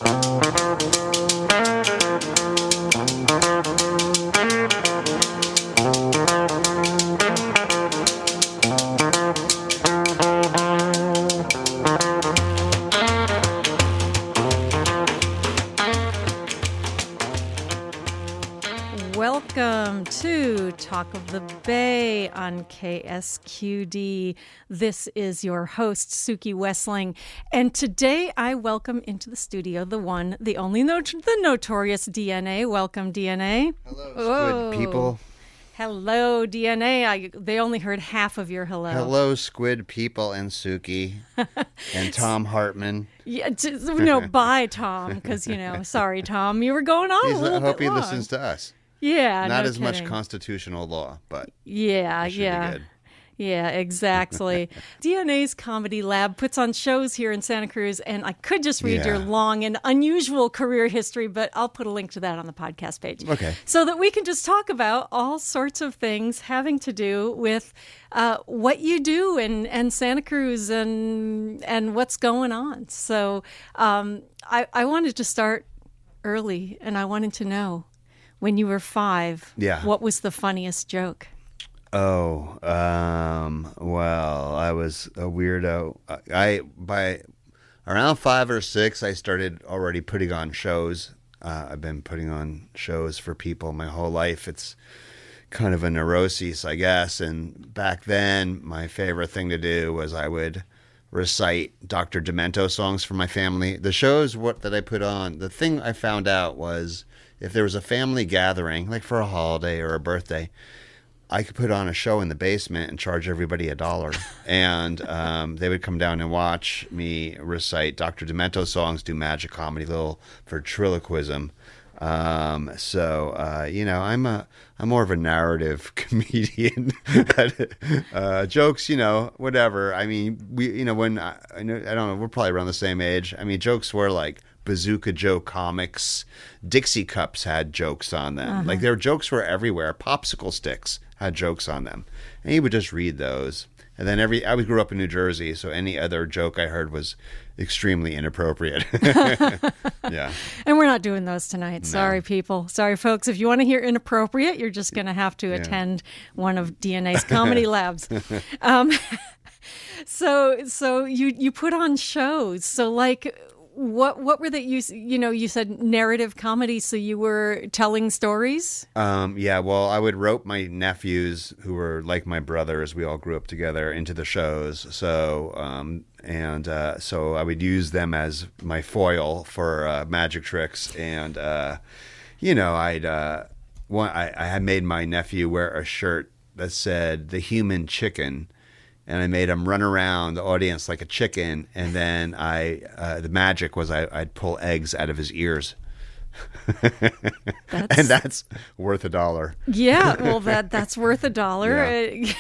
Welcome to Talk of the Bay on KSQD. This is your host, Suki Wessling. And today I welcome into the studio the one, the only, the notorious DNA. Welcome, DNA. Hello, squid people. Hello, DNA. They only heard half of your hello. Hello, squid people and Suki and Tom Hartman. Yeah, bye, Tom, because, sorry, Tom, you were going on a little bit I hope he long. listens to us. Yeah, Not no as kidding. much constitutional law, but yeah. Be good. Yeah, exactly. DNA's Comedy Lab puts on shows here in Santa Cruz, and I could just read your long and unusual career history, but I'll put a link to that on the podcast page. Okay. So that we can just talk about all sorts of things having to do with what you do in Santa Cruz and what's going on. So I wanted to start early, and I wanted to know, when you were 5, what was the funniest joke? Oh, well, I was a weirdo. By around 5 or 6, I started already putting on shows. I've been putting on shows for people my whole life. It's kind of a neuroses, I guess. And back then, my favorite thing to do was I would recite Dr. Demento songs for my family. The shows that I put on, the thing I found out was if there was a family gathering, like for a holiday or a birthday, I could put on a show in the basement and charge everybody $1. And they would come down and watch me recite Dr. Demento songs, do magic comedy, little ventriloquism. I'm more of a narrative comedian. Jokes, whatever. I mean, I don't know, we're probably around the same age. I mean, jokes were like Bazooka Joe comics. Dixie cups had jokes on them. Uh-huh. Like their jokes were everywhere. Popsicle sticks had jokes on them. And he would just read those. And then I grew up in New Jersey, so any other joke I heard was extremely inappropriate. Yeah. And we're not doing those tonight. No. Sorry, people. Sorry, folks. If you want to hear inappropriate, you're just going to have to attend one of DNA's comedy labs. So you put on shows. So like, what were they? You said narrative comedy. So you were telling stories. Well, I would rope my nephews, who were like my brothers. We all grew up together, into the shows. So so I would use them as my foil for magic tricks. And I had made my nephew wear a shirt that said "The Human Chicken." And I made him run around the audience like a chicken, and then the magic was I'd pull eggs out of his ears, and that's worth $1. Yeah, well, that's worth $1.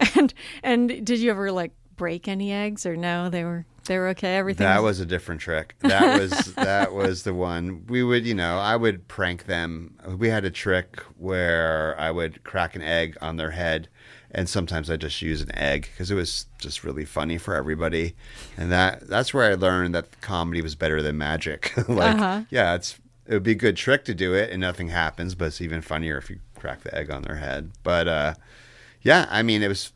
Yeah. And did you ever like break any eggs, or no? They were okay. Everything. That was a different trick. That was the one. We would, I would prank them. We had a trick where I would crack an egg on their head. And sometimes I just use an egg because it was just really funny for everybody. And that's where I learned that comedy was better than magic. It would be a good trick to do it and nothing happens, but it's even funnier if you crack the egg on their head. But I mean, it was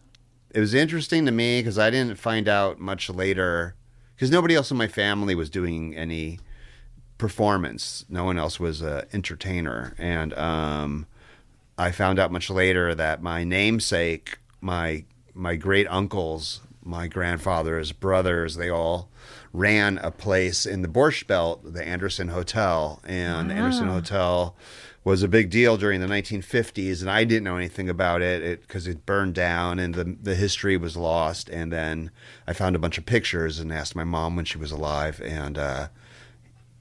interesting to me because I didn't find out much later because nobody else in my family was doing any performance. No one else was an entertainer. And I found out much later that my namesake, my great uncles, my grandfather's brothers, they all ran a place in the Borscht Belt, the Anderson Hotel. And the Anderson Hotel was a big deal during the 1950s, and I didn't know anything about it because it burned down and the history was lost. And then I found a bunch of pictures and asked my mom when she was alive, and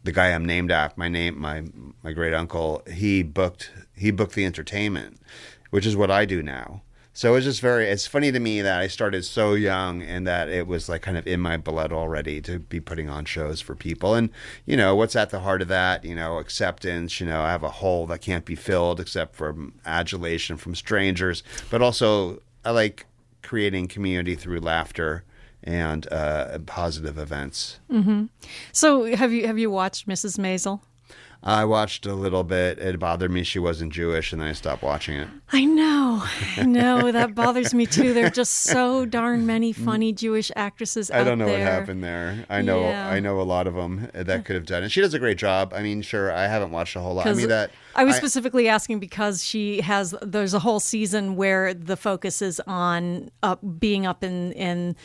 the guy I'm named after, my great uncle, he booked the entertainment, which is what I do now. So it's funny to me that I started so young and that it was like kind of in my blood already to be putting on shows for people. And, what's at the heart of that, acceptance, I have a hole that can't be filled except for adulation from strangers, but also I like creating community through laughter and positive events. So have you watched Mrs. Maisel? I watched a little bit. It bothered me she wasn't Jewish, and then I stopped watching it. I know. That bothers me too. There are just so darn many funny Jewish actresses out there. I don't know what happened there. I know a lot of them that could have done it. She does a great job. I mean, sure, I haven't watched a whole lot. I was specifically asking because there's a whole season where the focus is on being up in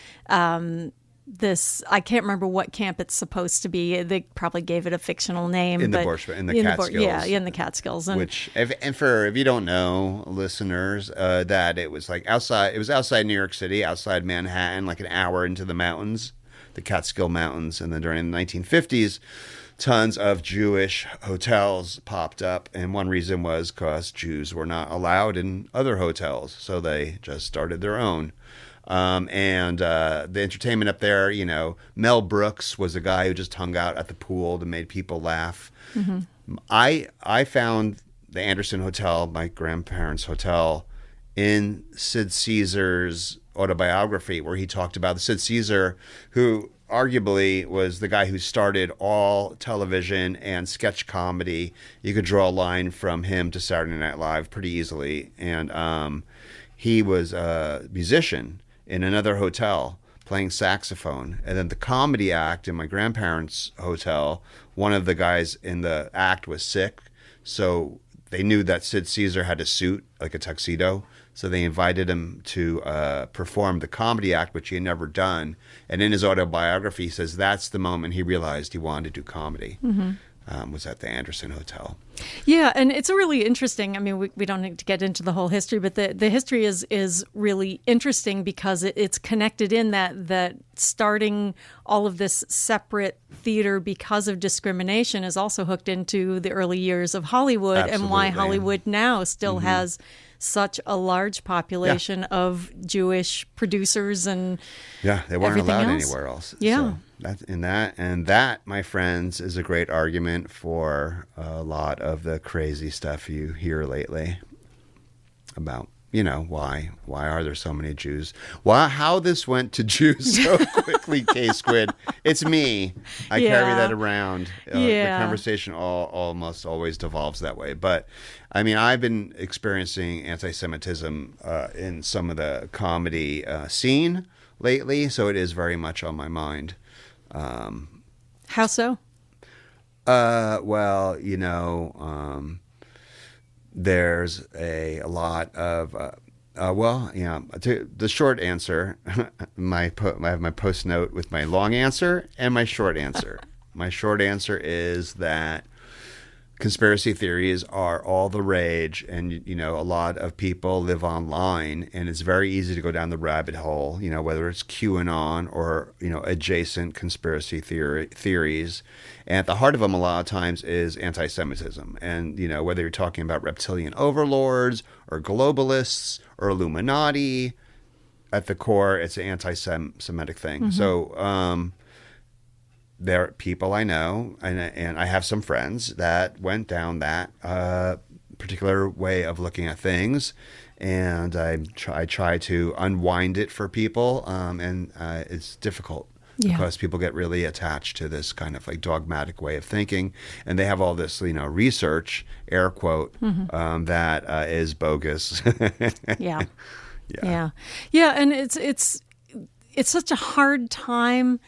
this, I can't remember what camp it's supposed to be. They probably gave it a fictional name. In the Borscht Belt, in the Catskills. In the Catskills. If you don't know, listeners, that it was like outside. It was outside New York City, outside Manhattan, like an hour into the mountains, the Catskill Mountains. And then during the 1950s, tons of Jewish hotels popped up, and one reason was because Jews were not allowed in other hotels, so they just started their own. And the entertainment up there, Mel Brooks was a guy who just hung out at the pool and made people laugh. Mm-hmm. I found the Anderson Hotel, my grandparents' hotel, in Sid Caesar's autobiography, where he talked about the Sid Caesar, who arguably was the guy who started all television and sketch comedy. You could draw a line from him to Saturday Night Live pretty easily. And he was a musician in another hotel playing saxophone. And then the comedy act in my grandparents' hotel, one of the guys in the act was sick. So they knew that Sid Caesar had a suit, like a tuxedo. So they invited him to perform the comedy act, which he had never done. And in his autobiography, he says that's the moment he realized he wanted to do comedy. Mm-hmm. Was at the Anderson Hotel. Yeah, and it's really interesting. I mean, we don't need to get into the whole history, but the history is really interesting because it's connected in that starting all of this separate theater because of discrimination is also hooked into the early years of Hollywood. Absolutely. And why Hollywood now still has such a large population of Jewish producers and they weren't allowed else. Anywhere else. Yeah. So that, my friends, is a great argument for a lot of the crazy stuff you hear lately about, why are there so many Jews? How this went to Jews so quickly, K-Squid. It's me. I carry that around. The conversation almost always devolves that way. But, I mean, I've been experiencing anti-Semitism in some of the comedy scene lately, so it is very much on my mind. How so? Well, there's a lot of, the short answer, I have my post note with my long answer and my short answer. My short answer is that conspiracy theories are all the rage, and a lot of people live online, and it's very easy to go down the rabbit hole, whether it's QAnon or adjacent conspiracy theories. And at the heart of them a lot of times is anti-Semitism. And whether you're talking about reptilian overlords or globalists or Illuminati, at the core it's an anti-Semitic thing. Mm-hmm. So there are people I know, and I have some friends that went down that particular way of looking at things, and I try to unwind it for people, and it's difficult because people get really attached to this kind of like dogmatic way of thinking, and they have all this research, air quote, that is bogus. Yeah, and it's such a hard time.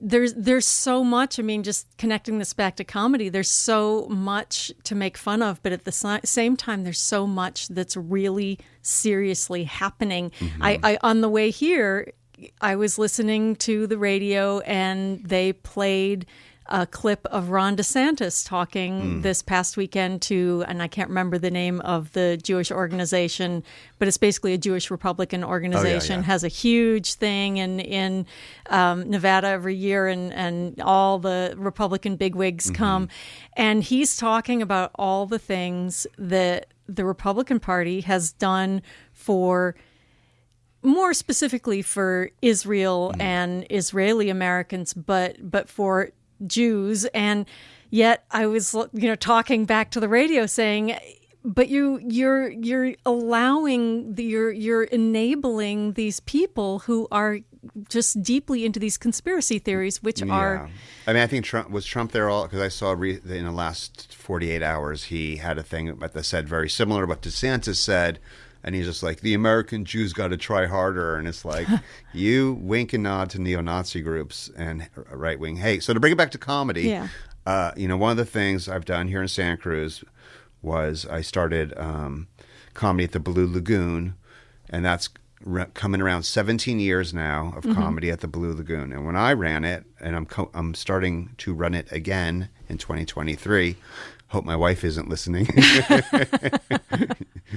There's so much. I mean, just connecting this back to comedy, there's so much to make fun of, but at the same time, there's so much that's really seriously happening. Mm-hmm. I on the way here, I was listening to the radio, and they played a clip of Ron DeSantis talking this past weekend to, and I can't remember the name of the Jewish organization, but it's basically a Jewish Republican organization, has a huge thing in Nevada every year, and all the Republican bigwigs come. And he's talking about all the things that the Republican Party has done for, more specifically for Israel and Israeli Americans, but for Jews. And yet I was talking back to the radio saying, but you're allowing you're enabling these people who are just deeply into these conspiracy theories, which are. I mean, I think Trump there all, because I saw in the last 48 hours he had a thing that said very similar to what DeSantis said. And he's just like, the American Jews got to try harder. And it's like, you wink and nod to neo-Nazi groups and right-wing hate. So to bring it back to comedy, one of the things I've done here in Santa Cruz was I started comedy at the Blue Lagoon. And that's coming around 17 years now of comedy at the Blue Lagoon. And when I ran it, and I'm starting to run it again in 2023, hope my wife isn't listening.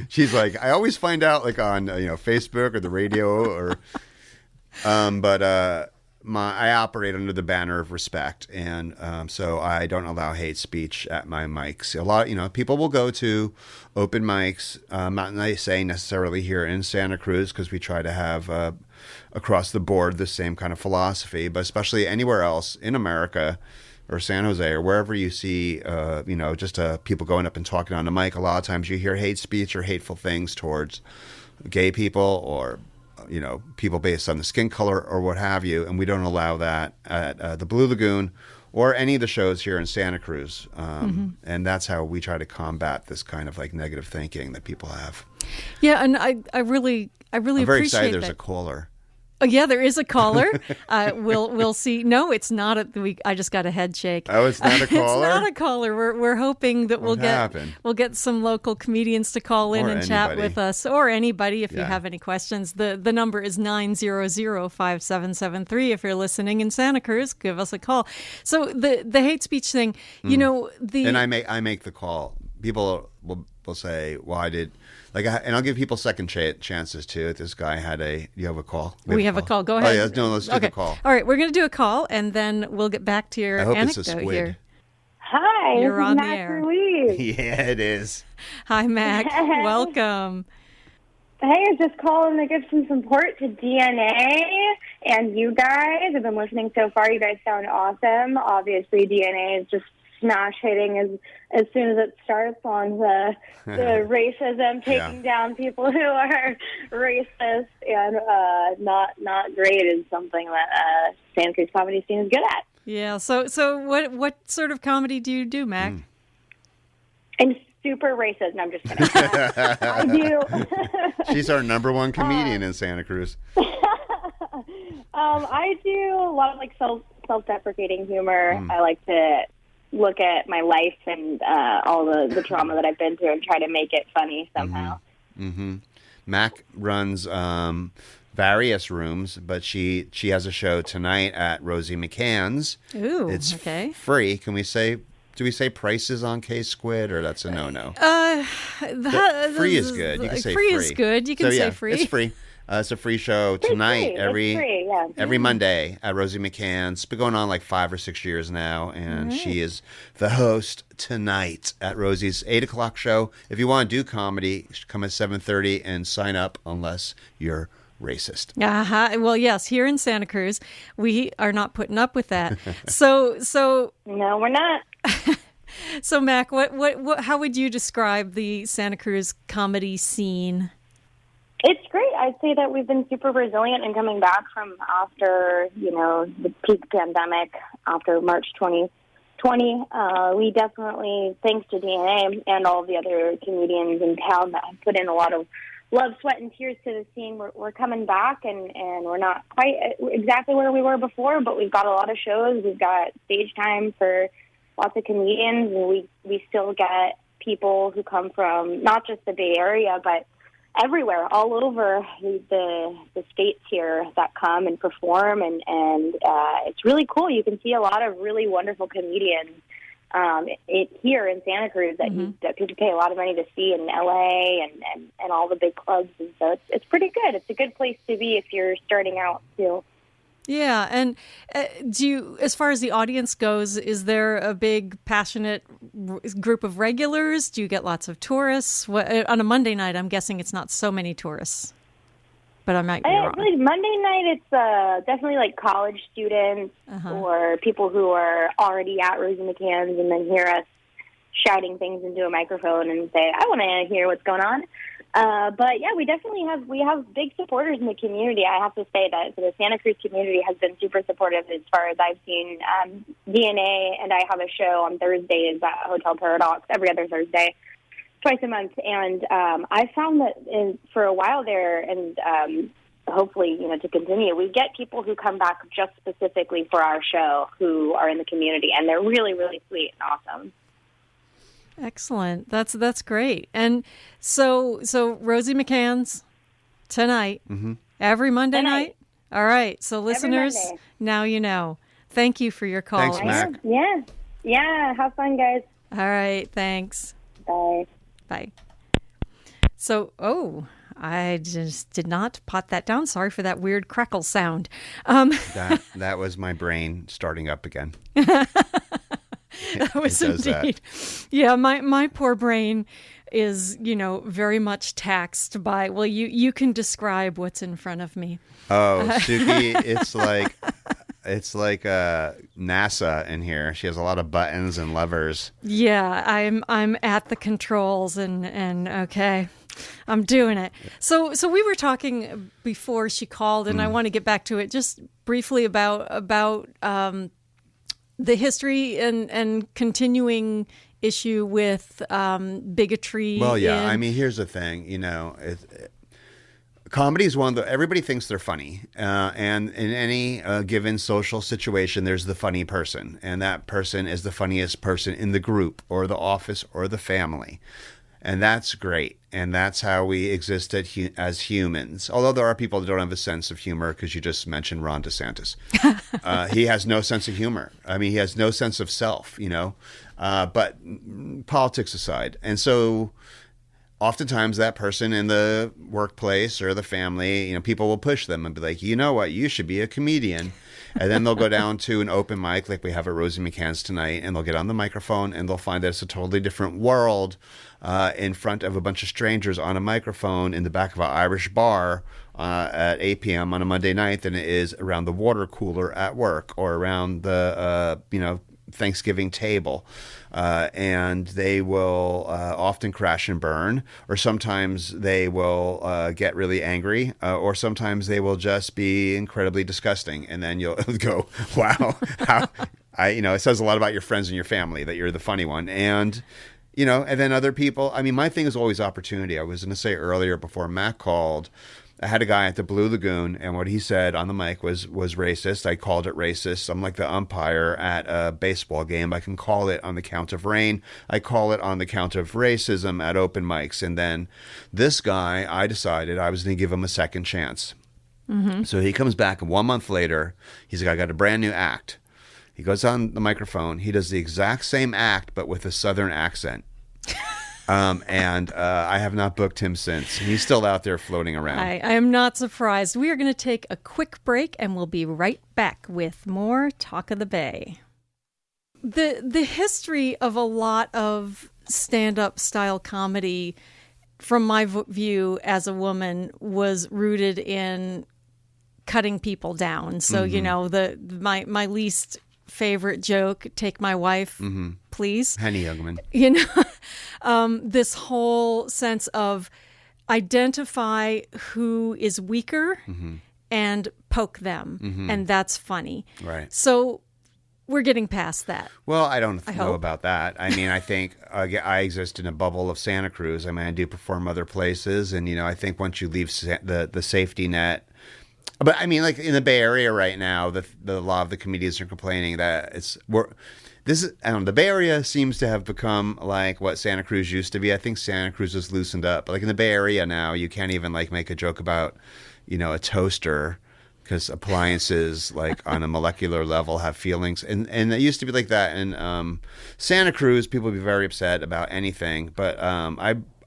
She's like, I always find out like on Facebook or the radio or, I operate under the banner of respect, and so I don't allow hate speech at my mics. A lot, people will go to open mics. Not saying necessarily here in Santa Cruz because we try to have across the board the same kind of philosophy, but especially anywhere else in America or San Jose or wherever you see, just people going up and talking on the mic. A lot of times you hear hate speech or hateful things towards gay people or, people based on the skin color or what have you. And we don't allow that at the Blue Lagoon or any of the shows here in Santa Cruz. And that's how we try to combat this kind of like negative thinking that people have. Yeah, and I really I'm appreciate very excited there's that. a caller. Oh, yeah, there is a caller. We'll see. No, it's not. I just got a head shake. Oh, it's not a caller? It's not a caller. We're hoping that we'll get some local comedians to call in and chat with us, or anybody if you have any questions. The number is 900-5773. If you're listening in Santa Cruz, give us a call. So the hate speech thing, and I make the call. People will say, "Well, I did." And I'll give people second chances too. This guy had you have a call? We have a call. Go ahead. Oh, yeah, let's do the call. All right, we're going to do a call, and then we'll get back to your anecdote it's a squid. Here. Hi, you're on Mac the air. Ruiz. Yeah, it is. Hi, Mac. Welcome. Hey, I was just calling to give some support to DNA and you guys. I've been listening so far. You guys sound awesome. Obviously, DNA is just smash hitting as soon as it starts on the racism, taking down people who are racist and not great is something that Santa Cruz comedy scene is good at. Yeah. So what sort of comedy do you do, Mac? I'm super racist. No, I'm just kidding. I do. She's our number one comedian in Santa Cruz. I do a lot of like self-deprecating humor. I like to look at my life and all the trauma that I've been through and try to make it funny somehow. Mac runs various rooms, but she has a show tonight at Rosie McCann's. Ooh, it's okay. Free. Do we say prices on K-Squid, or that's a no-no? Free is good. You can say free. Free is good. You can say free. It's free. It's a free show tonight every Monday at Rosie McCann's. It's been going on like 5 or 6 years now, and she is the host tonight at Rosie's 8 o'clock show. If you want to do comedy, come at 7:30 and sign up unless you're racist. Well, yes, here in Santa Cruz, we are not putting up with that. So no, we're not. So Mac, what how would you describe the Santa Cruz comedy scene? It's great. I'd say that we've been super resilient in coming back from after, the peak pandemic, after March 2020. We definitely, thanks to DNA and all of the other comedians in town that have put in a lot of love, sweat, and tears to the scene, we're coming back, and we're not quite exactly where we were before, but we've got a lot of shows. We've got stage time for lots of comedians, and we still get people who come from not just the Bay Area, but everywhere, all over the states here that come and perform, and it's really cool. You can see a lot of really wonderful comedians here in Santa Cruz that people pay a lot of money to see in LA and all the big clubs, and so it's pretty good. It's a good place to be if you're starting out too. Yeah, and as far as the audience goes, is there a big, passionate group of regulars? Do you get lots of tourists? On a Monday night, I'm guessing it's not so many tourists, but I might be wrong. Really, Monday night, it's definitely like college students or people who are already at Rosie McCann's and then hear us shouting things into a microphone and say, I want to hear what's going on. But yeah, we definitely have big supporters in the community. I have to say that the Santa Cruz community has been super supportive as far as I've seen. DNA and I have a show on Thursdays at Hotel Paradox every other Thursday, twice a month, and I found that for a while there, and hopefully to continue, we get people who come back just specifically for our show who are in the community, and they're really, really sweet and awesome. Excellent. That's great. And so Rosie McCann's tonight, every Monday night. All right. So listeners, now you know. Thank you for your call. Thanks, Mac. Yeah. Have fun, guys. All right. Thanks. Bye. Bye. So, I just did not pot that down. Sorry for that weird crackle sound. That was my brain starting up again. That was indeed. That. Yeah, my poor brain is, very much taxed by, well, you can describe what's in front of me. Oh, Suki, it's like NASA in here. She has a lot of buttons and levers. Yeah, I'm at the controls and okay. I'm doing it. So we were talking before she called, and I want to get back to it just briefly about the history and continuing issue with bigotry. Well, yeah. I mean, here's the thing. Comedy is one that everybody thinks they're funny, and in any given social situation, there's the funny person, and that person is the funniest person in the group or the office or the family. And that's great. And that's how we exist as humans. Although there are people that don't have a sense of humor, because you just mentioned Ron DeSantis. He has no sense of humor. I mean, he has no sense of self, but politics aside. And so oftentimes that person in the workplace or the family, people will push them and be like, you know what, you should be a comedian. And then they'll go down to an open mic like we have at Rosie McCann's tonight, and they'll get on the microphone and they'll find that it's a totally different world in front of a bunch of strangers on a microphone in the back of an Irish bar at 8 p.m. on a Monday night than it is around the water cooler at work or around the Thanksgiving table. And they will often crash and burn, or sometimes they will get really angry, or sometimes they will just be incredibly disgusting. And then you'll go, wow, it says a lot about your friends and your family that you're the funny one. And, and then other people, I mean, my thing is always opportunity. I was going to say earlier before Matt called, I had a guy at the Blue Lagoon, and what he said on the mic was racist. I called it racist. I'm like the umpire at a baseball game. I can call it on the count of rain. I call it on the count of racism at open mics. And then this guy, I decided I was going to give him a second chance. Mm-hmm. So he comes back, and 1 month later, he's like, I got a brand new act. He goes on the microphone. He does the exact same act, but with a Southern accent. And I have not booked him since. He's still out there floating around. I am not surprised. We are going to take a quick break, and we'll be right back with more Talk of the Bay. The history of a lot of stand-up style comedy, from my view as a woman, was rooted in cutting people down. So, my least favorite joke, take my wife, please. Henny Youngman. This whole sense of identify who is weaker and poke them, and that's funny. Right. So we're getting past that. Well, I don't know about that. I mean, I think I exist in a bubble of Santa Cruz. I mean, I do perform other places, and I think once you leave the safety net. But I mean, like in the Bay Area right now, the lot of the comedians are complaining that the Bay Area seems to have become like what Santa Cruz used to be. I think Santa Cruz has loosened up. But like in the Bay Area now, you can't even like make a joke about, a toaster, because appliances like on a molecular level have feelings. And it used to be like that. And Santa Cruz, people would be very upset about anything. But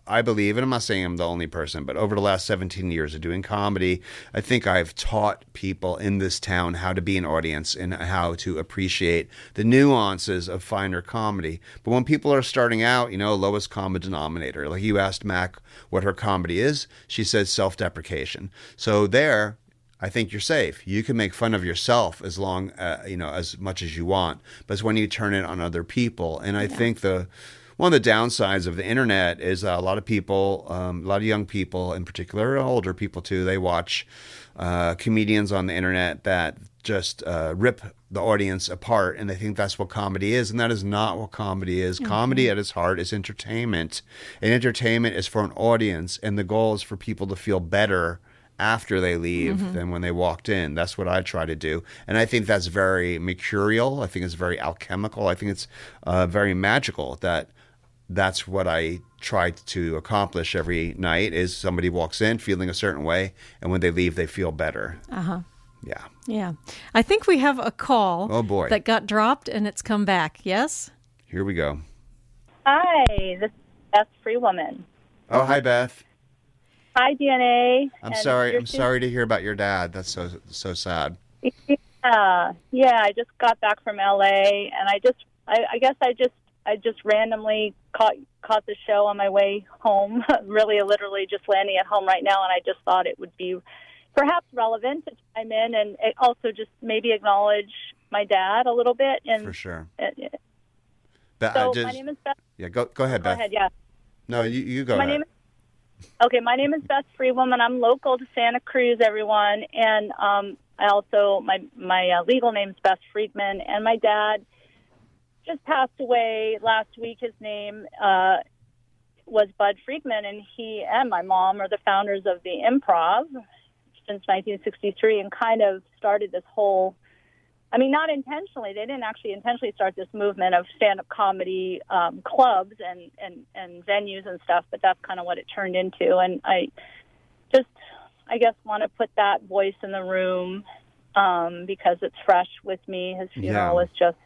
I believe, and I'm not saying I'm the only person, but over the last 17 years of doing comedy, I think I've taught people in this town how to be an audience and how to appreciate the nuances of finer comedy. But when people are starting out, lowest common denominator, like you asked Mac what her comedy is, she said self-deprecation. So there, I think you're safe. You can make fun of yourself as long, as much as you want, but it's when you turn it on other people. And I think one of the downsides of the internet is a lot of people, a lot of young people in particular, older people too, they watch comedians on the internet that just rip the audience apart, and they think that's what comedy is, and that is not what comedy is. Mm-hmm. Comedy at its heart is entertainment, and entertainment is for an audience, and the goal is for people to feel better after they leave than when they walked in. That's what I try to do, and I think that's very mercurial. I think it's very alchemical. I think it's very magical. That's what I try to accomplish every night. Is somebody walks in feeling a certain way, and when they leave, they feel better. Yeah. Yeah. I think we have a call. Oh, boy. That got dropped and it's come back. Yes? Here we go. Hi, this is Beth Freewoman. Oh, hi, Beth. Hi, DNA. I'm sorry to hear about your dad. That's so sad. Yeah. I just got back from LA, and I guess I just randomly caught the show on my way home. Really, literally just landing at home right now, and I just thought it would be perhaps relevant to chime in and also just maybe acknowledge my dad a little bit. And for sure. My name is Beth. Yeah, go ahead, Beth. Go ahead, yeah. No, you go ahead. My name is Beth Freewoman. I'm local to Santa Cruz, everyone, and I also my legal name is Budd Friedman, and my dad just passed away last week. His name was Budd Friedman, and he and my mom are the founders of the Improv since 1963, and kind of started this whole, not intentionally, they didn't actually intentionally start this movement of stand-up comedy clubs and venues and stuff, but that's kind of what it turned into. And I guess, want to put that voice in the room because it's fresh with me. His funeral was just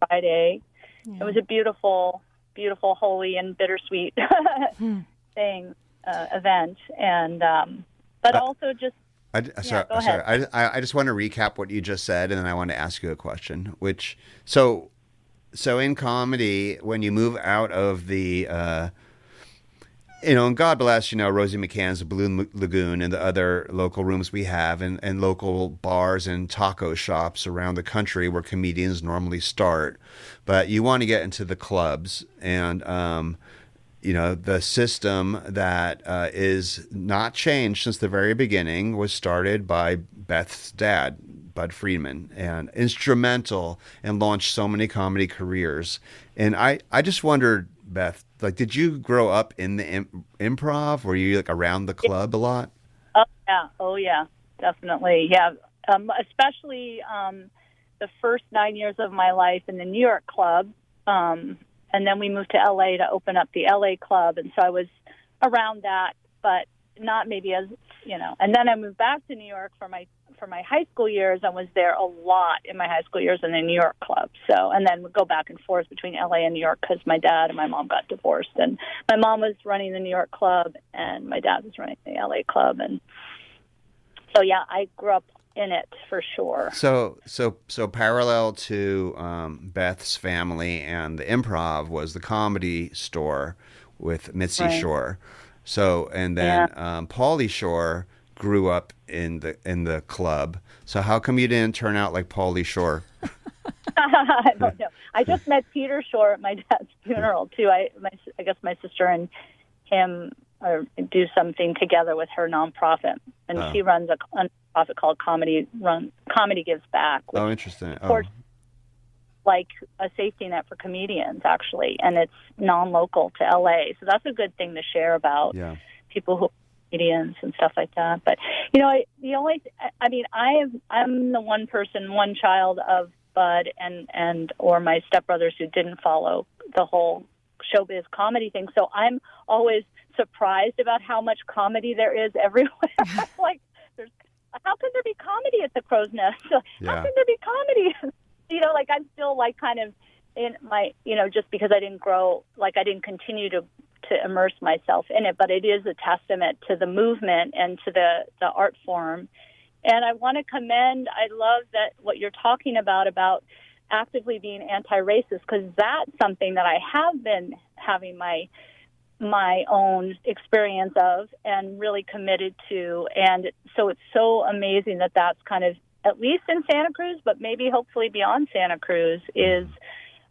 Friday. Yeah. It was a beautiful, beautiful, holy, and bittersweet event. And but also just, Sorry. I just want to recap what you just said, and then I want to ask you a question. So in comedy, when you move out of the, and God bless, Rosie McCann's Balloon Lagoon and the other local rooms we have, and local bars and taco shops around the country where comedians normally start, but you want to get into the clubs and. The system that is not changed since the very beginning was started by Beth's dad, Budd Friedman, and instrumental and launched so many comedy careers. And I just wondered, Beth, did you grow up in the improv? Were you around the club a lot? Oh yeah, definitely. Yeah, especially the first 9 years of my life in the New York club. And then we moved to LA to open up the LA club. And so I was around that, but not maybe as, and then I moved back to New York for my high school years and was there a lot in my high school years in the New York club. So, and then would go back and forth between LA and New York because my dad and my mom got divorced, and my mom was running the New York club and my dad was running the LA club. And so, yeah, I grew up in it for sure. So parallel to Beth's family and the Improv was the Comedy Store with Mitzi Shore. So and then Pauly Shore grew up in the club. So how come you didn't turn out like Pauly Shore? I don't know. I just met Peter Shore at my dad's funeral too. I guess my sister and him do something together with her nonprofit, and she runs a nonprofit called Comedy Gives Back. Which, interesting. like a safety net for comedians, actually, and it's non-local to LA. So that's a good thing to share about people who are comedians and stuff like that. But I'm the one child of Budd and or my stepbrothers who didn't follow the whole showbiz comedy thing. So I'm always surprised about how much comedy there is everywhere. How can there be comedy at the Crow's Nest? How can there be comedy? I'm still kind of in my, just because I didn't grow, I didn't continue to immerse myself in it, but it is a testament to the movement and to the art form. And I want to commend, I love that what you're talking about actively being anti-racist, because that's something that I have been having my own experience of and really committed to. And so it's so amazing that that's kind of, at least in Santa Cruz, but maybe hopefully beyond Santa Cruz, is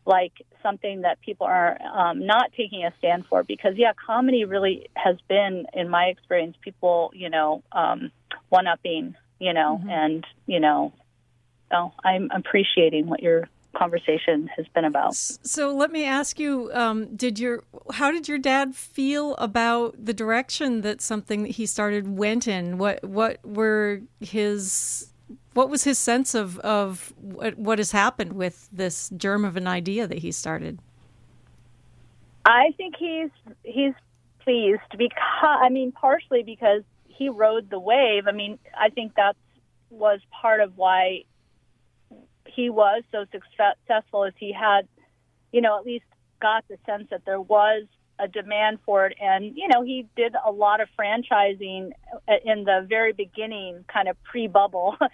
like something that people are not taking a stand for, because comedy really has been, in my experience, people, one-upping, and, so I'm appreciating what your conversation has been about. So let me ask you, how did your dad feel about the direction that something that he started went in? What was his sense of what has happened with this germ of an idea that he started? I think he's pleased partially because he rode the wave. I think that was part of why he was so successful, as he had, at least got the sense that there was a demand for it. And, he did a lot of franchising in the very beginning, kind of pre-bubble, of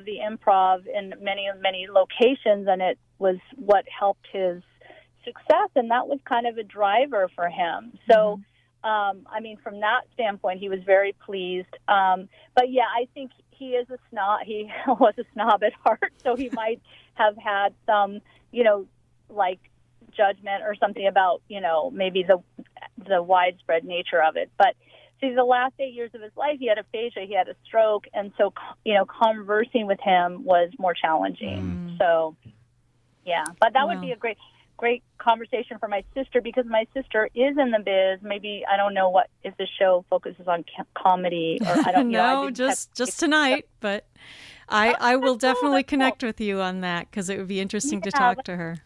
the Improv in many, many locations. And it was what helped his success. And that was kind of a driver for him. So, from that standpoint, he was very pleased. But I think he is a snob. He was a snob at heart. So he might have had some, judgment or something about, maybe the widespread nature of it. But see, the last 8 years of his life, he had aphasia, he had a stroke. And so, conversing with him was more challenging. So, but that would be a great conversation for my sister, because my sister is in the biz. Maybe, I don't know if the show focuses on comedy, or I don't know. No, just tonight, but I will definitely connect with you on that, because it would be interesting to talk to her.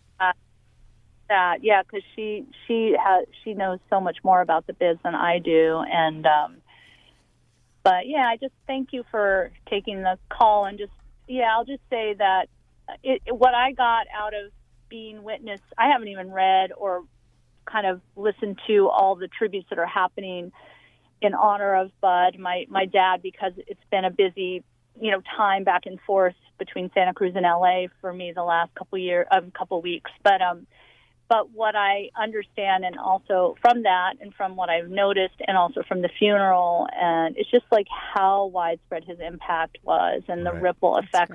Because she knows so much more about the biz than I do, and I just thank you for taking the call, and I'll just say that what I got out of being witness, I haven't even read or kind of listened to all the tributes that are happening in honor of Budd, my dad, because it's been a busy, time back and forth between Santa Cruz and LA for me the last couple weeks. But what I understand, and also from that and from what I've noticed, and also from the funeral, and it's just like how widespread his impact was, and the ripple effect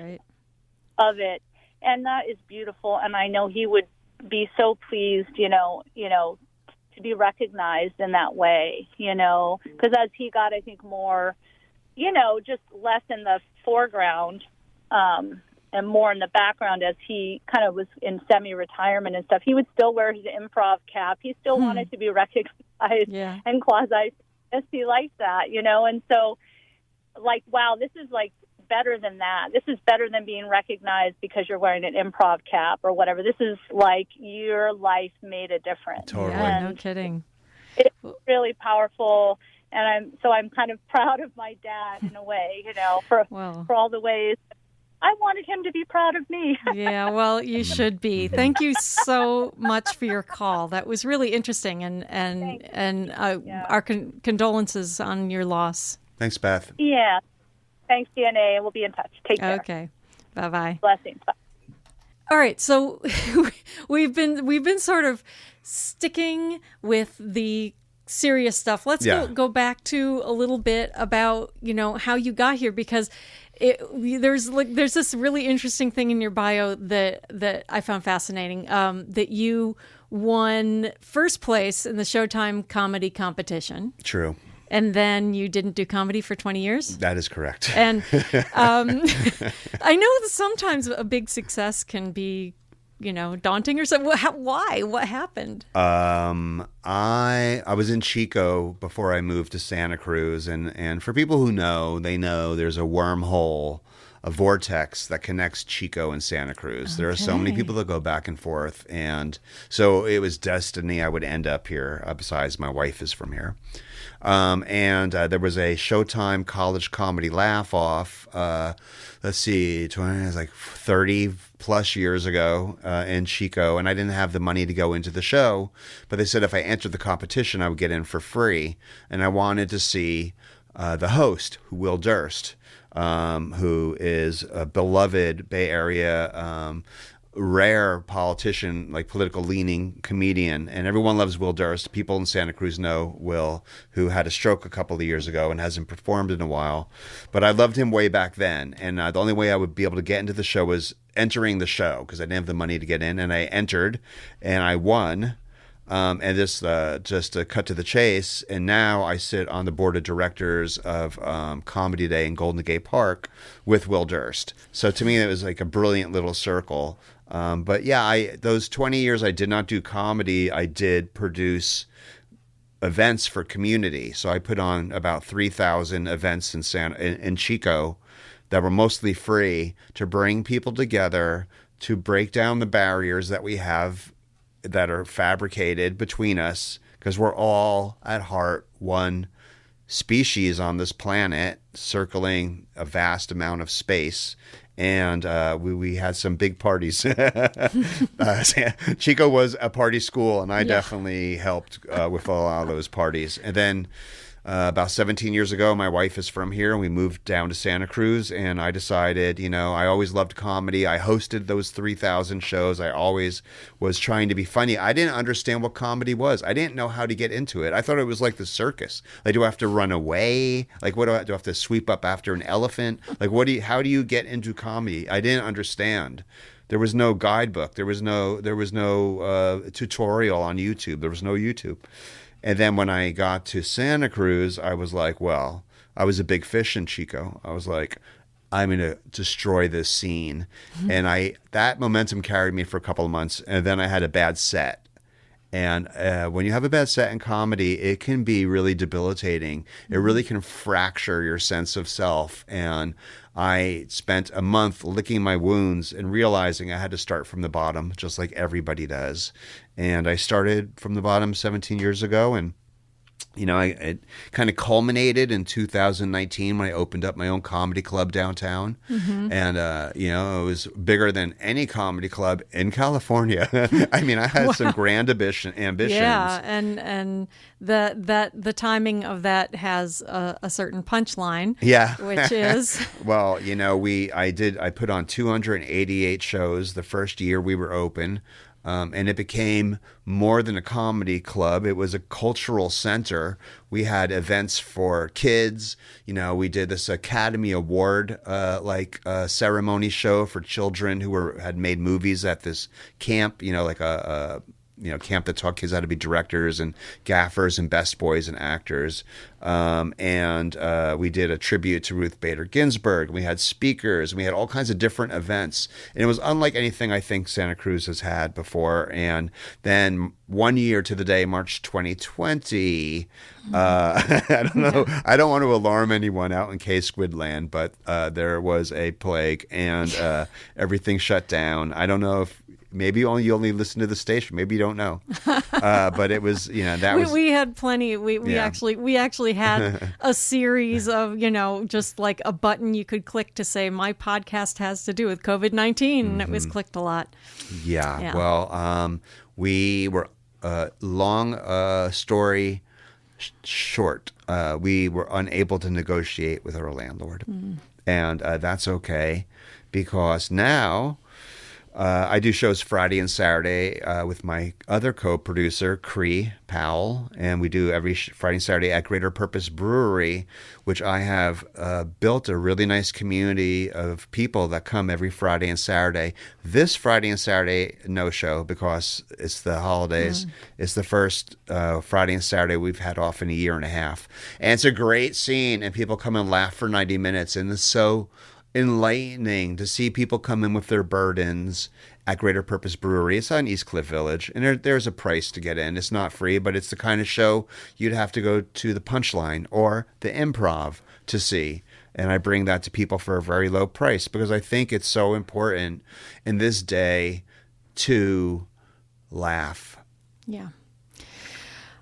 of it. And that is beautiful. And I know he would be so pleased, to be recognized in that way, because as he got, I think, more, just less in the foreground, and more in the background, as he kind of was in semi-retirement and stuff, he would still wear his improv cap. He still wanted to be recognized and quasi-famous. He liked that, and so, wow, this is better than that. This is better than being recognized because you're wearing an improv cap or whatever. This is your life made a difference. Totally. Yeah, no kidding. It's really powerful. And I'm kind of proud of my dad in a way, for all the ways I wanted him to be proud of me. Yeah, well, you should be. Thank you so much for your call. That was really interesting, and our condolences on your loss. Thanks, Beth. Yeah. Thanks, DNA. We'll be in touch. Take care. Okay. Bye-bye. Blessings. Bye. All right. So we've been sort of sticking with the serious stuff. Let's go back to a little bit about, how you got here, because there's this really interesting thing in your bio that I found fascinating, that you won first place in the Showtime comedy competition. True. And then you didn't do comedy for 20 years? That is correct. And I know that sometimes a big success can be, daunting or something. Why? What happened? I was in Chico before I moved to Santa Cruz. And for people who know, they know there's a wormhole, a vortex that connects Chico and Santa Cruz. There are so many people that go back and forth. And so it was destiny I would end up here, besides my wife is from here. And there was a Showtime college comedy laugh-off, let's see, it was 30 plus years ago in Chico, and I didn't have the money to go into the show, but they said if I entered the competition, I would get in for free, and I wanted to see the host, Will Durst, who is a beloved Bay Area rare politician, like political leaning comedian, and everyone loves Will Durst. People in Santa Cruz know Will, who had a stroke a couple of years ago and hasn't performed in a while. But I loved him way back then, and the only way I would be able to get into the show was entering the show because I didn't have the money to get in, and I entered, and I won. And this, just to cut to the chase, and now I sit on the board of directors of Comedy Day in Golden Gate Park with Will Durst. So to me, it was like a brilliant little circle. But yeah, those 20 years I did not do comedy. I did produce events for community. So I put on about 3,000 events in Chico that were mostly free to bring people together, to break down the barriers that we have that are fabricated between us, because we're all at heart one species on this planet circling a vast amount of space. And we had some big parties. Chico was a party school, and I definitely helped with a lot of those parties. And then about 17 years ago, my wife is from here, and we moved down to Santa Cruz, and I decided, I always loved comedy. I hosted those 3,000 shows. I always was trying to be funny. I didn't understand what comedy was. I didn't know how to get into it. I thought it was like the circus. Like, do I have to run away? Like, what do I have to sweep up after an elephant? Like, how do you get into comedy? I didn't understand. There was no guidebook. There was no tutorial on YouTube. There was no YouTube. And then when I got to Santa Cruz, I was like, well, I was a big fish in Chico. I was like, I'm going to destroy this scene. Mm-hmm. And that momentum carried me for a couple of months. And then I had a bad set. And when you have a bad set in comedy, it can be really debilitating. It really can fracture your sense of self. And I spent a month licking my wounds and realizing I had to start from the bottom, just like everybody does. And I started from the bottom 17 years ago. And, it kind of culminated in 2019 when I opened up my own comedy club downtown. Mm-hmm. And, it was bigger than any comedy club in California. I mean, I had some grand ambitions. Yeah, and the timing of that has a certain punchline. Yeah. Which is? Well, I put on 288 shows the first year we were open. And it became more than a comedy club. It was a cultural center. We had events for kids. We did this Academy Award ceremony show for children who had made movies at this camp. Like a camp that taught kids how to be directors and gaffers and best boys and actors. And we did a tribute to Ruth Bader Ginsburg. We had speakers, and we had all kinds of different events. And it was unlike anything I think Santa Cruz has had before. And then 1 year to the day, March 2020, I don't know. I don't want to alarm anyone out in K-Squidland, but there was a plague, and everything shut down. I don't know if maybe you only listen to the station. Maybe you don't know. But it was, we had plenty. We actually had a series of, just like a button you could click to say my podcast has to do with COVID-19. Mm-hmm. And it was clicked a lot. Yeah. Well, we were long story short. We were unable to negotiate with our landlord. Mm. And that's okay, because now I do shows Friday and Saturday with my other co-producer, Cree Powell, and we do every Friday and Saturday at Greater Purpose Brewery, which I have built a really nice community of people that come every Friday and Saturday. This Friday and Saturday, no show because it's the holidays. It's the first Friday and Saturday we've had off in a year and a half. And it's a great scene, and people come and laugh for 90 minutes, and it's so enlightening to see people come in with their burdens at Greater Purpose Brewery. It's on East Cliff Village, and there's a price to get in. It's not free, but it's the kind of show you'd have to go to the Punchline or the Improv to see. And I bring that to people for a very low price because I think it's so important in this day to laugh. Yeah.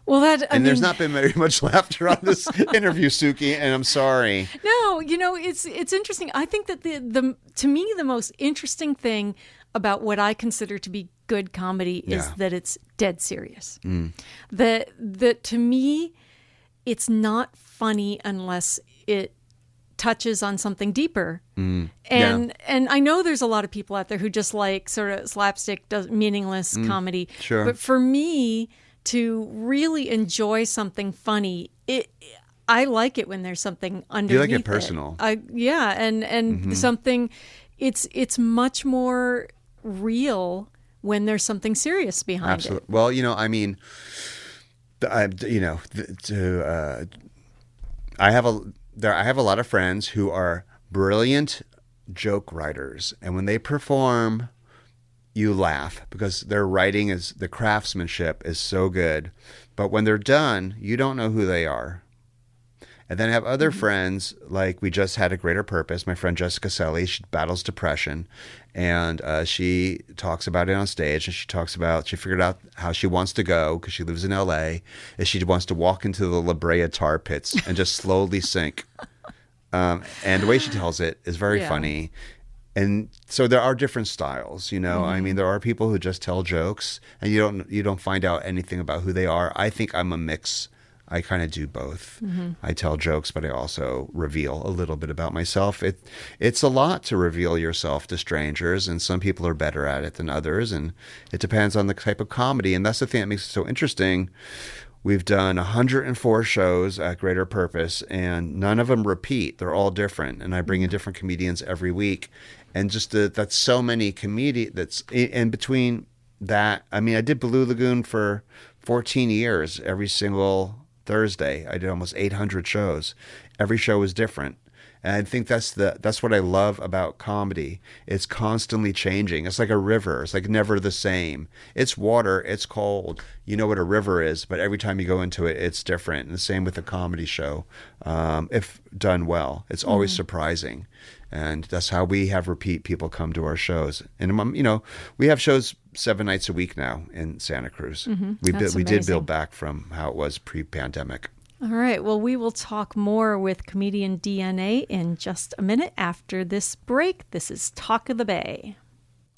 Well, there's not been very much laughter on this interview, Suki, and I'm sorry. No, it's interesting. I think that to me the most interesting thing about what I consider to be good comedy is that it's dead serious. Mm. That to me, it's not funny unless it touches on something deeper. Yeah. And I know there's a lot of people out there who just like sort of slapstick, meaningless comedy. Sure. But for me to really enjoy something funny, I like it when there's something underneath. You like it personal. And something. It's much more real when there's something serious behind Absolutely. it. Well, I mean, I have a lot of friends who are brilliant joke writers, and when they perform, you laugh because their writing the craftsmanship is so good. But when they're done, you don't know who they are. And then I have other friends, like we just had a Greater Purpose. My friend Jessica Selly, she battles depression, and she talks about it on stage. And she talks about she figured out how she wants to go because she lives in L.A. and she wants to walk into the La Brea tar pits and just slowly sink. And the way she tells it is very funny. And so there are different styles, I mean, there are people who just tell jokes, and you don't find out anything about who they are. I think I'm a mix. I kind of do both. I tell jokes, but I also reveal a little bit about myself. It's a lot to reveal yourself to strangers, and some people are better at it than others, and it depends on the type of comedy. And that's the thing that makes it so interesting. We've done 104 shows at Greater Purpose, and none of them repeat. They're all different, and I bring in different comedians every week. And just that's so many comedians. That's in between that. I mean, I did Blue Lagoon for 14 years, every single Thursday. I did almost 800 shows. Every show was different. And I think that's what I love about comedy. It's constantly changing. It's like a river. It's like never the same. It's water. It's cold. You know what a river is, but every time you go into it, it's different. And the same with a comedy show. If done well, it's always surprising. And that's how we have repeat people come to our shows. And, we have shows 7 nights a week now in Santa Cruz. We did build back from how it was pre-pandemic. All right. Well, we will talk more with comedian DNA in just a minute after this break. This is Talk of the Bay.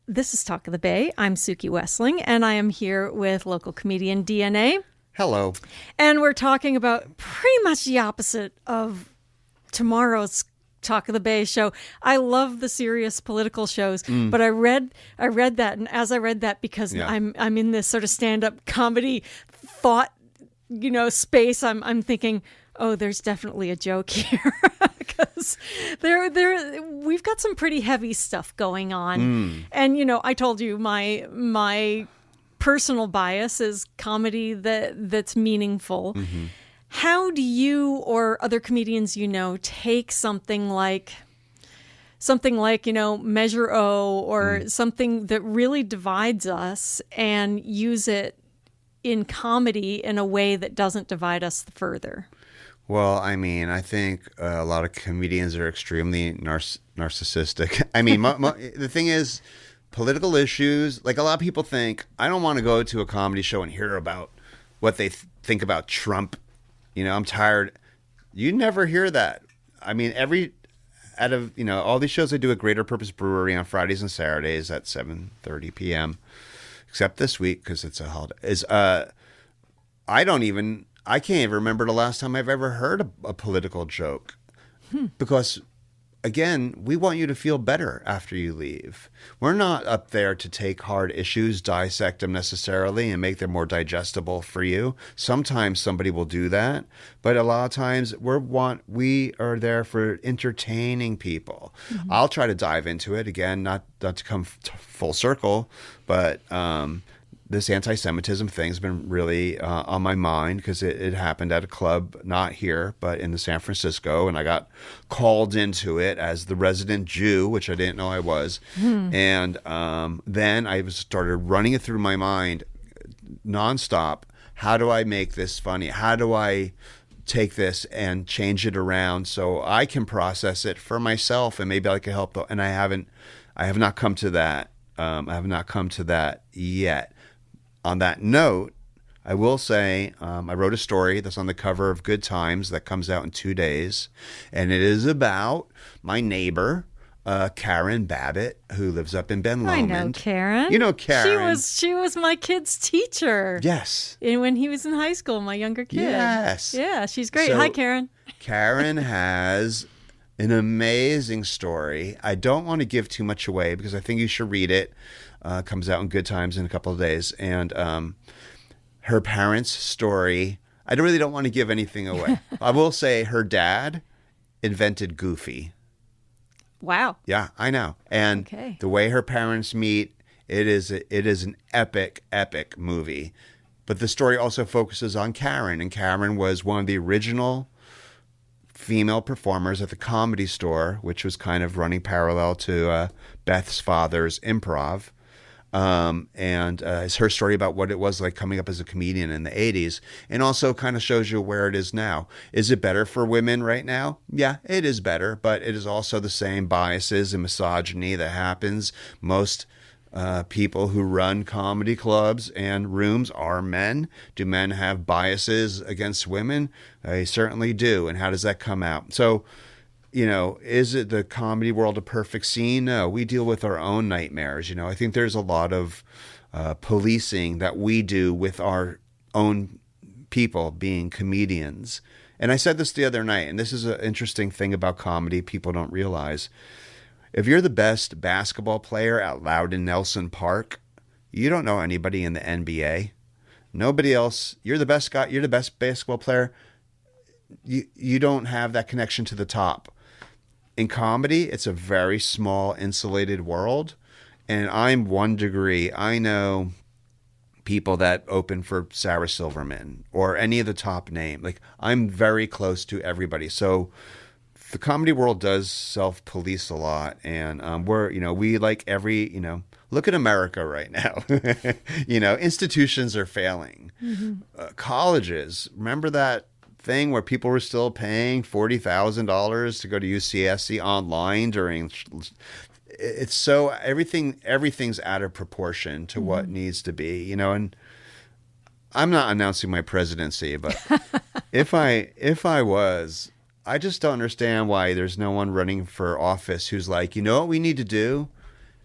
This is Talk of the Bay. I'm Suki Wessling, and I am here with local comedian DNA. Hello. And we're talking about pretty much the opposite of tomorrow's Talk of the Bay show. I love the serious political shows, but I read that, and as I read that, because I'm in this sort of stand-up comedy thought, space, I'm thinking, oh, there's definitely a joke here because we've got some pretty heavy stuff going on, and I told you my personal bias is comedy that's meaningful. How do you or other comedians take something like Measure O or something that really divides us and use it in comedy in a way that doesn't divide us further? Well, I mean, I think a lot of comedians are extremely narcissistic. I mean, the thing is, political issues, like a lot of people think, I don't want to go to a comedy show and hear about what they think about Trump. I'm tired. You never hear that. I mean, all these shows I do at Greater Purpose Brewery on Fridays and Saturdays at 7:30 p.m., except this week because it's a holiday, I can't even remember the last time I've ever heard a political joke because, again, we want you to feel better after you leave. We're not up there to take hard issues, dissect them necessarily, and make them more digestible for you. Sometimes somebody will do that, but a lot of times we are there for entertaining people. I'll try to dive into it again, not to come full circle, but this antisemitism thing's been really on my mind because it happened at a club, not here, but in San Francisco, and I got called into it as the resident Jew, which I didn't know I was. And then I started running it through my mind nonstop. How do I make this funny? How do I take this and change it around so I can process it for myself and maybe I can help? And I have not come to that. I have not come to that yet. On that note, I will say I wrote a story that's on the cover of Good Times that comes out in 2 days, and it is about my neighbor, Karen Babbitt, who lives up in Ben Lomond. I know Karen. You know Karen. She was my kid's teacher. Yes. When he was in high school, my younger kid. Yes. Yeah, she's great. So, hi, Karen. Karen has an amazing story. I don't want to give too much away because I think you should read it. Comes out in Good Times in a couple of days. And her parents' story, I really don't want to give anything away. I will say her dad invented Goofy. Wow. Yeah, I know. And the way her parents meet, it is an epic, epic movie. But the story also focuses on Karen, and Karen was one of the original female performers at the Comedy Store, which was kind of running parallel to Beth's father's Improv. And it's her story about what it was like coming up as a comedian in the 80s, and also kind of shows you where it is now. Is it better for women right now? Yeah, it is better, but it is also the same biases and misogyny that happens. Most people who run comedy clubs and rooms are men. Do men have biases against women? They certainly do. And how does that come out? So, is it the comedy world a perfect scene? No, we deal with our own nightmares. I think there's a lot of policing that we do with our own people being comedians. And I said this the other night, and this is an interesting thing about comedy people don't realize. If you're the best basketball player at Loudon Nelson Park, you don't know anybody in the NBA. Nobody else. You're the best guy. You're the best basketball player. You don't have that connection to the top. In comedy, it's a very small, insulated world. And I'm 1 degree. I know people that open for Sarah Silverman or any of the top name. Like, I'm very close to everybody. So the comedy world does self-police a lot. And we like look at America right now. Institutions are failing. Mm-hmm. Colleges, remember that thing where people were still paying $40,000 to go to UCSC online during? It's so everything's out of proportion to what needs to be, and I'm not announcing my presidency, but if I was, I just don't understand why there's no one running for office who's like, what we need to do?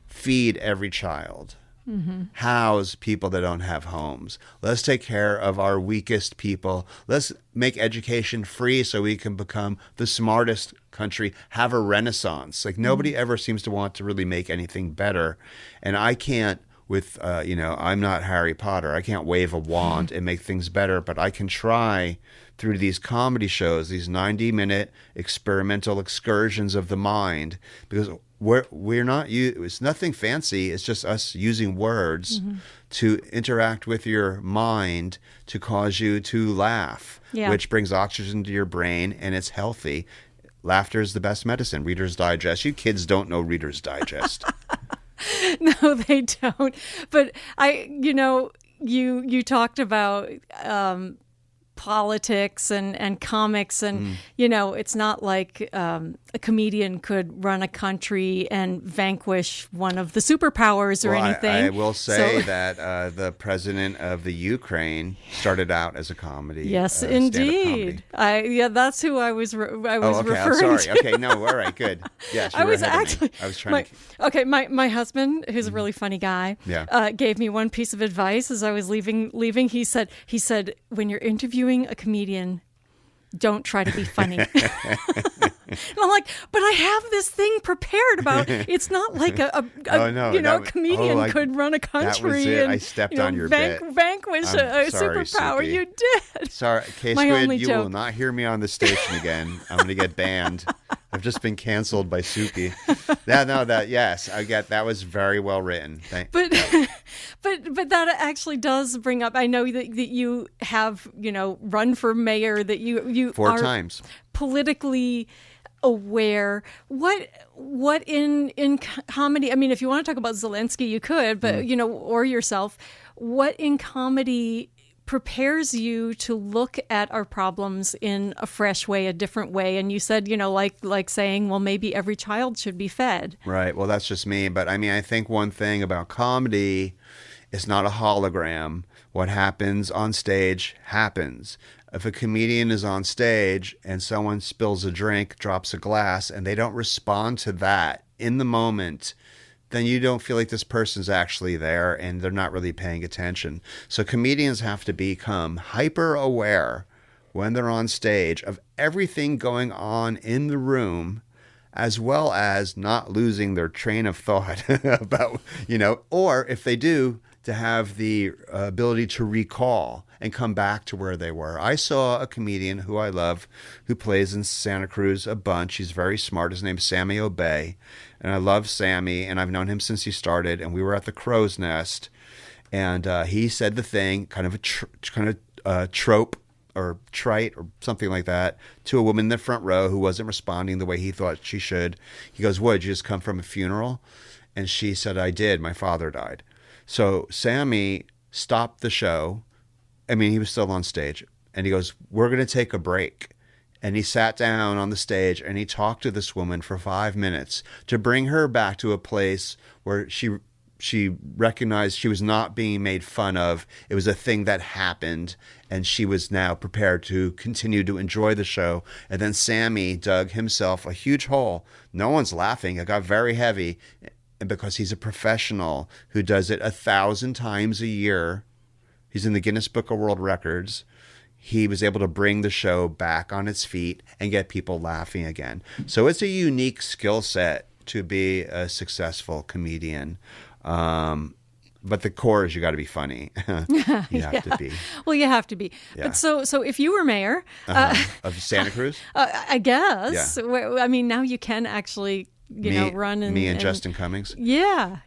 Feed every child. Mm-hmm. House people that don't have homes. Let's take care of our weakest people. Let's make education free so we can become the smartest country, have a renaissance. Like, nobody ever seems to want to really make anything better. And I can't I'm not Harry Potter. I can't wave a wand and make things better, but I can try through these comedy shows, these 90-minute experimental excursions of the mind, because we're not, it's nothing fancy. It's just us using words to interact with your mind to cause you to laugh, which brings oxygen to your brain, and it's healthy. Laughter is the best medicine. Reader's Digest. You kids don't know Reader's Digest. No, they don't. But you talked about politics and comics, and it's not like a comedian could run a country and vanquish one of the superpowers or anything. I will say that the president of the Ukraine started out as a comedy. Yes, indeed. That's who I was referring I'm sorry. to. Okay, no, all right, good. Yes, I was actually. I was trying. My husband, who's a really funny guy, gave me one piece of advice as I was leaving. He said, when you're interviewing a comedian, don't try to be funny. And I'm like, but I have this thing prepared about. It's not like a comedian could run a country and I stepped on your bit. Vanquish a superpower. Suki. You did. Sorry, K-Squid, you will not hear me on the station again. I'm going to get banned. I've just been canceled by Suki. I get that was very well written. But that actually does bring up. I know that you have run for mayor. That you 4 times politically aware. What in comedy? I mean, if you want to talk about Zelensky, you could, but or yourself. What in comedy prepares you to look at our problems in a fresh way, a different way? And you said, like saying, well, maybe every child should be fed. Right. Well, that's just me. But I mean, I think one thing about comedy is not a hologram. What happens on stage happens. If a comedian is on stage and someone spills a drink, drops a glass, and they don't respond to that in the moment, then you don't feel like this person's actually there and they're not really paying attention. So comedians have to become hyper aware when they're on stage of everything going on in the room as well as not losing their train of thought about, or if they do, to have the ability to recall and come back to where they were. I saw a comedian who I love, who plays in Santa Cruz a bunch. He's very smart. His name's Sammy Obey, and I love Sammy, and I've known him since he started, and we were at the Crow's Nest, and he said the thing, kind of a trope, or trite or something like that, to a woman in the front row who wasn't responding the way he thought she should. He goes, "What, did you just come from a funeral?" And she said, "I did. My father died." So Sammy stopped the show. I mean, he was still on stage. And he goes, "We're going to take a break." And he sat down on the stage and he talked to this woman for 5 minutes to bring her back to a place where she recognized she was not being made fun of. It was a thing that happened, and she was now prepared to continue to enjoy the show. And then Sammy dug himself a huge hole. No one's laughing. It got very heavy. And because he's a professional who does it 1,000 times a year, he's in the Guinness Book of World Records, he was able to bring the show back on its feet and get people laughing again. So it's a unique skill set to be a successful comedian. But the core is you got to be funny. You have to be. Well, you have to be. Yeah. But so if you were mayor of Santa Cruz, I guess. Yeah. I mean, now you can actually, run and me and Justin Cummings. Yeah.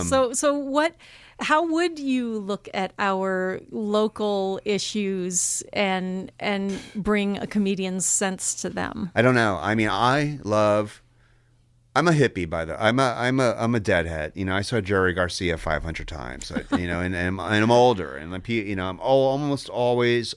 So what? How would you look at our local issues and bring a comedian's sense to them? I don't know. I mean, I'm a hippie, by the way. I'm a deadhead. I saw Jerry Garcia 500 times. And I'm older, and I'm almost always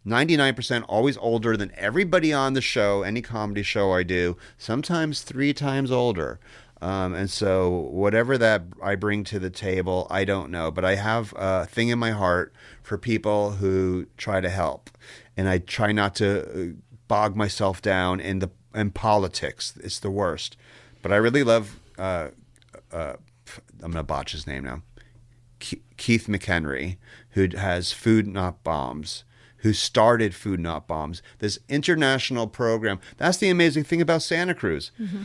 99% always older than everybody on the show, any comedy show I do. Sometimes 3 times older. And so whatever that I bring to the table, I don't know. But I have a thing in my heart for people who try to help, and I try not to bog myself down in politics. It's the worst. But I really love, I'm going to botch his name now, Keith McHenry, who has Food Not Bombs, who started Food Not Bombs, this international program. That's the amazing thing about Santa Cruz. Mm-hmm.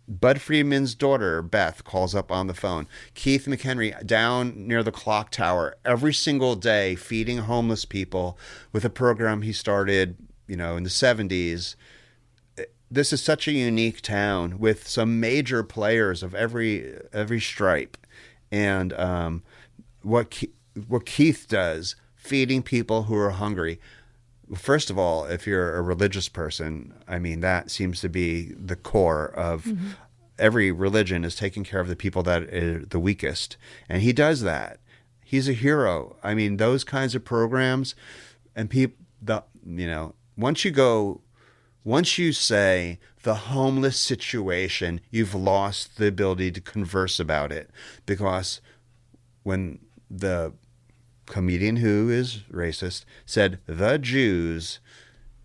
Budd Friedman's daughter, Beth, calls up on the phone. Keith McHenry down near the clock tower every single day feeding homeless people with a program he started, in the 70s. This is such a unique town with some major players of every stripe. And what Keith does, feeding people who are hungry. First of all, if you're a religious person, I mean, that seems to be the core of every religion, is taking care of the people that are the weakest. And he does that. He's a hero. I mean, those kinds of programs, and once you say the homeless situation, you've lost the ability to converse about it. Because when the comedian who is racist said the Jews,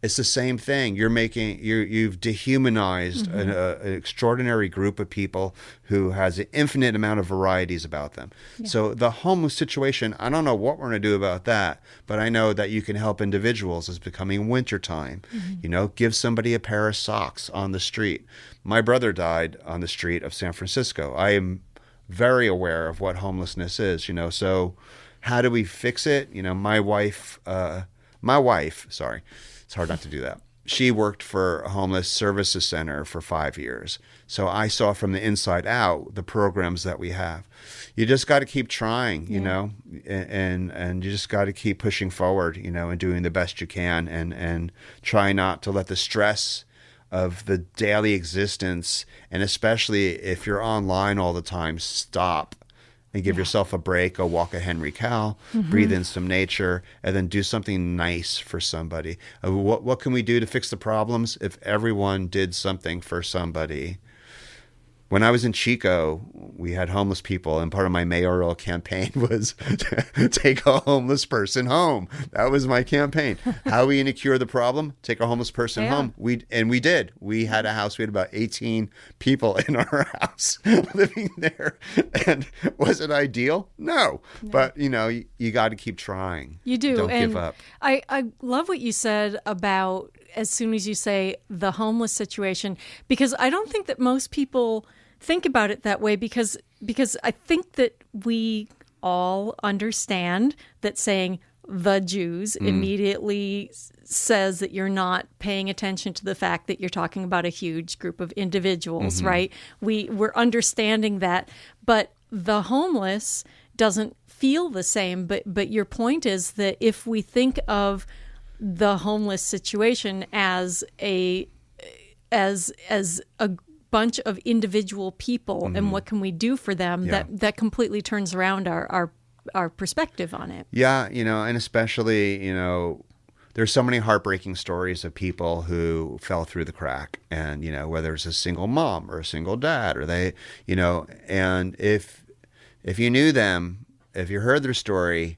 it's the same thing. You've dehumanized an extraordinary group of people who has an infinite amount of varieties about them. Yeah. So the homeless situation, I don't know what we're going to do about that, but I know that you can help individuals. It's becoming wintertime. Give somebody a pair of socks on the street. My brother died on the street of San Francisco. I am very aware of what homelessness is, so how do we fix it? My wife, sorry, it's hard not to do that. She worked for a homeless services center for 5 years. So I saw from the inside out the programs that we have. You just got to keep trying, and you just got to keep pushing forward, and doing the best you can, and try not to let the stress of the daily existence, and especially if you're online all the time, stop and give yourself a break. Go walk a Henry Cow, breathe in some nature, and then do something nice for somebody. What can we do to fix the problems? If everyone did something for somebody. When I was in Chico, we had homeless people, and part of my mayoral campaign was to take a homeless person home. That was my campaign. How are we going to cure the problem? Take a homeless person home. We did. We had a house. We had about 18 people in our house living there. And was it ideal? No. But, you got to keep trying. You do. Don't give up. I love what you said about as soon as you say the homeless situation, because I don't think that most people think about it that way, because I think that we all understand that saying the Jews immediately says that you're not paying attention to the fact that you're talking about a huge group of individuals, right? We're understanding that, but the homeless doesn't feel the same. But your point is that if we think of the homeless situation as a bunch of individual people and what can we do for them, that completely turns around our perspective on it. Yeah, and especially, there's so many heartbreaking stories of people who fell through the crack, and, whether it's a single mom or a single dad, or they, and if you knew them, if you heard their story,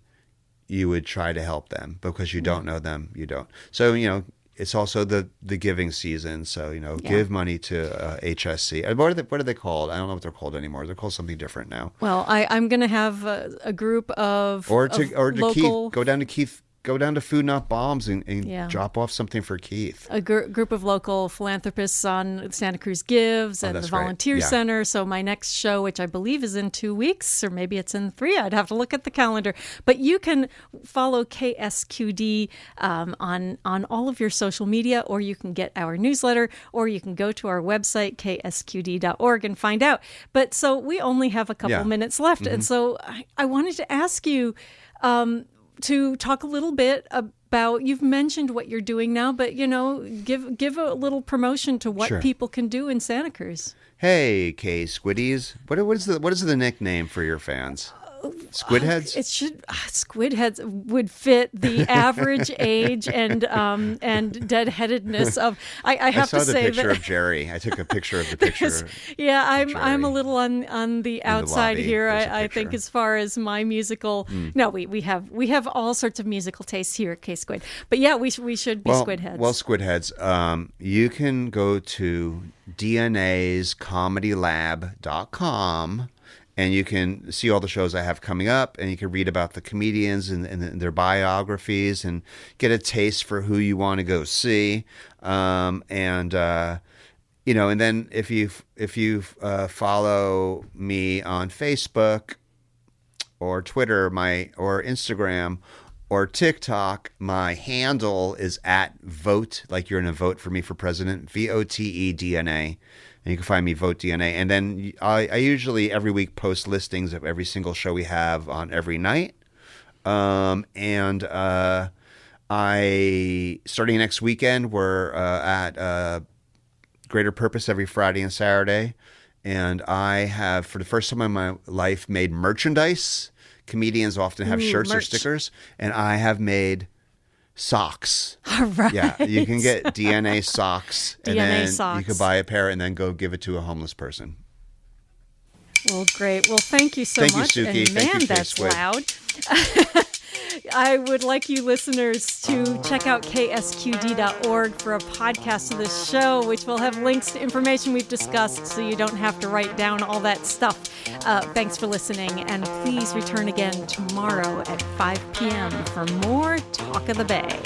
you would try to help them, because you don't know them, you don't. So, it's also the giving season. So, give money to HSC. What are they called? I don't know what they're called anymore. They're called something different now. Well, I'm going to have a group of local... Keith. Go down to Food Not Bombs and drop off something for Keith. A group of local philanthropists on Santa Cruz Gives and the Volunteer Center. So my next show, which I believe is in 2 weeks, or maybe it's in 3, I'd have to look at the calendar. But you can follow KSQD on all of your social media, or you can get our newsletter, or you can go to our website, ksqd.org, and find out. But so we only have a couple minutes left. And so I wanted to ask you... to talk a little bit about, you've mentioned what you're doing now, but, give a little promotion to what people can do in Santa Cruz. Hey, K Squiddies. What is the nickname for your fans? Squidheads? Squidheads would fit the average age and deadheadedness of. I have to say that I saw the picture of Jerry. I took a picture of the picture. Yeah, I'm a little on the outside here. I think as far as my musical. No, we have all sorts of musical tastes here at K Squid. But yeah, we should be Squidheads. Well, Squidheads. You can go to DNAsComedyLab.com. And you can see all the shows I have coming up, and you can read about the comedians and their biographies, and get a taste for who you want to go see. And then if you follow me on Facebook or Twitter, or Instagram or TikTok, my handle is @vote, like you're going to vote for me for president, VOTEDNA. And you can find me, Vote DNA. And then I usually every week post listings of every single show we have on every night. Starting next weekend, we're at Greater Purpose every Friday and Saturday. And I have, for the first time in my life, made merchandise. Comedians often have shirts or stickers. And I have made... socks. All right. Yeah, you can get DNA socks. DNA and then socks. You could buy a pair and then go give it to a homeless person. Well, great. Well, thank you so much. Thank you, Suki. And Thank man, you, that's Squid. loud. I would like you listeners to check out ksqd.org for a podcast of this show, which will have links to information we've discussed so you don't have to write down all that stuff. Thanks for listening, and please return again tomorrow at 5 p.m. for more Talk of the Bay.